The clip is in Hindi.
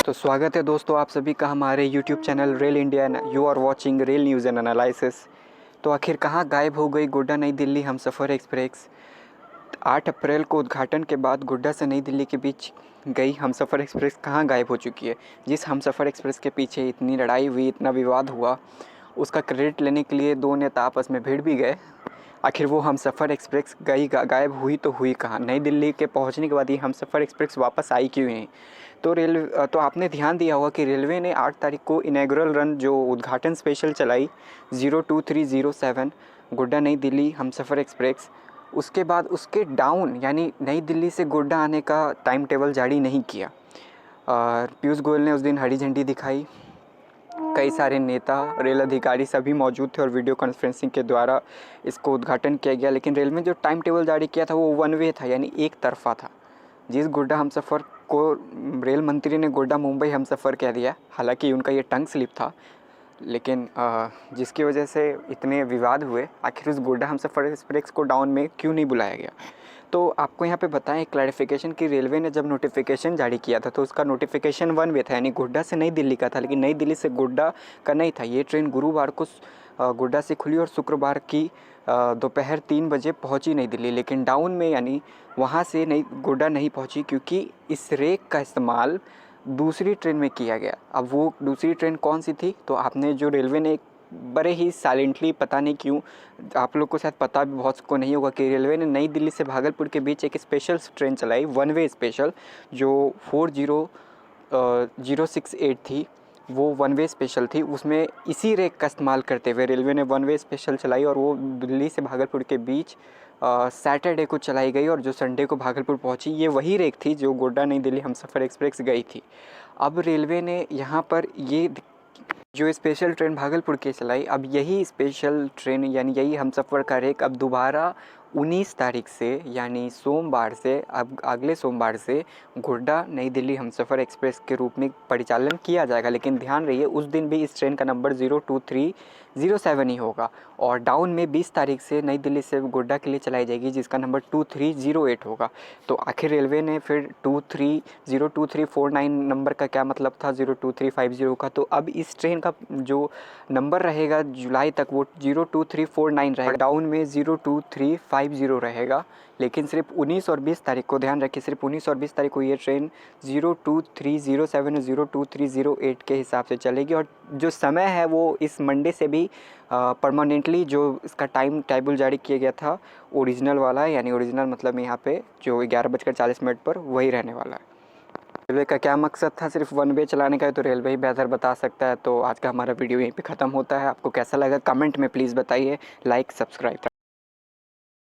तो स्वागत है दोस्तों आप सभी का हमारे YouTube channel rail India. You are watching rail news and analysis. तो आखिर कहाँ गायब हो गई गोड्डा नई दिल्ली हमसफ़र एक्सप्रेस। 8 अप्रैल को उद्घाटन के बाद गोड्डा से नई दिल्ली के बीच गई हमसफ़र एक्सप्रेस कहाँ गायब हो चुकी है। जिस हमसफ़र एक्सप्रेस के पीछे इतनी लड़ाई हुई, इतना विवाद हुआ, उसका क्रेडिट लेने के लिए दो नेता आपस में भिड़ भी गए। आखिर वो हमसफ़र एक्सप्रेस गायब हुई तो हुई कहाँ। नई दिल्ली के पहुंचने के बाद ये हमसफ़र एक्सप्रेस वापस आई क्यों नहीं। तो आपने ध्यान दिया होगा कि रेलवे ने 8 तारीख को इनॉग्रल रन जो उद्घाटन स्पेशल चलाई 02307 गोड्डा नई दिल्ली हमसफ़र एक्सप्रेस, उसके बाद उसके डाउन यानी नई दिल्ली से गोड्डा आने का टाइम टेबल जारी नहीं किया। पीयूष गोयल ने उस दिन हरी झंडी दिखाई, कई सारे नेता, रेल अधिकारी सभी मौजूद थे और वीडियो कॉन्फ्रेंसिंग के द्वारा इसको उद्घाटन किया गया। लेकिन रेल में जो टाइम टेबल जारी किया था वो वन वे था, यानी एक तरफा था। जिस गोड्डा हमसफ़र को रेल मंत्री ने गोड्डा मुंबई हमसफ़र कह दिया, हालांकि उनका ये टंग स्लिप था, लेकिन जिसकी वजह से इतने विवाद हुए। आखिर उस गोड्डा हमसफ़र एक्सप्रेस को डाउन में क्यों नहीं बुलाया गया। तो आपको यहाँ पे बताएं क्लैरिफिकेशन कि रेलवे ने जब नोटिफिकेशन जारी किया था तो उसका नोटिफिकेशन वन वे था, यानी गोड्डा से नई दिल्ली का था, लेकिन नई दिल्ली से गोड्डा का नहीं था। ये ट्रेन गुरुवार को गोड्डा से खुली और शुक्रवार की दोपहर 3 बजे पहुंची नई दिल्ली, लेकिन डाउन में यानी वहाँ से नई गोड्डा नहीं पहुंची क्योंकि इस रेक का इस्तेमाल दूसरी ट्रेन में किया गया। अब वो दूसरी ट्रेन कौन सी थी, तो आपने जो रेलवे ने बड़े ही साइलेंटली, पता नहीं क्यों, आप लोग को शायद पता भी बहुत को नहीं होगा कि रेलवे ने नई दिल्ली से भागलपुर के बीच एक स्पेशल ट्रेन चलाई, वन वे स्पेशल, जो 40068 थी। वो वन वे स्पेशल थी। उसमें इसी रेक का इस्तेमाल करते हुए रेलवे ने वन वे स्पेशल चलाई और वो दिल्ली से भागलपुर के बीच सैटरडे को चलाई गई और जो संडे को भागलपुर पहुंची। ये वही रेक थी जो गोड्डा नई दिल्ली हमसफ़र एक्सप्रेस गई थी। अब रेलवे ने यहाँ पर ये जो स्पेशल ट्रेन भागलपुर की चलाई, अब यही स्पेशल ट्रेन यानी यही हमसफ़र का रेक अब दोबारा 19 तारीख से यानी सोमवार से, अब अगले सोमवार से गोड्डा नई दिल्ली हमसफ़र एक्सप्रेस के रूप में परिचालन किया जाएगा। लेकिन ध्यान रहिए उस दिन भी इस ट्रेन का नंबर 02307 ही होगा और डाउन में 20 तारीख से नई दिल्ली से गोड्डा के लिए चलाई जाएगी जिसका नंबर 2308 होगा। तो आखिर रेलवे ने फिर 02349 नंबर का क्या मतलब था 02350 का। तो अब इस ट्रेन का जो नंबर रहेगा जुलाई तक वो 02349 रहेगा, डाउन में 02350 रहेगा। लेकिन सिर्फ 19 और 20 तारीख को ध्यान रखिए, सिर्फ 19 और 20 तारीख को ये ट्रेन 02307 और 02308 के हिसाब से चलेगी। और जो समय है वो इस मंडे से भी परमानेंटली जो इसका टाइम टेबल जारी किया गया था ओरिजिनल वाला, यानी ओरिजिनल मतलब यहाँ पे जो 11:40 पर वही रहने वाला है। रेलवे का क्या मकसद था सिर्फ वन वे चलाने का है, तो रेलवे ही बेहतर बता सकता है। तो आज का हमारा वीडियो यहीं पे ख़त्म होता है। आपको कैसा लगा कमेंट में प्लीज़ बताइए, लाइक सब्सक्राइब।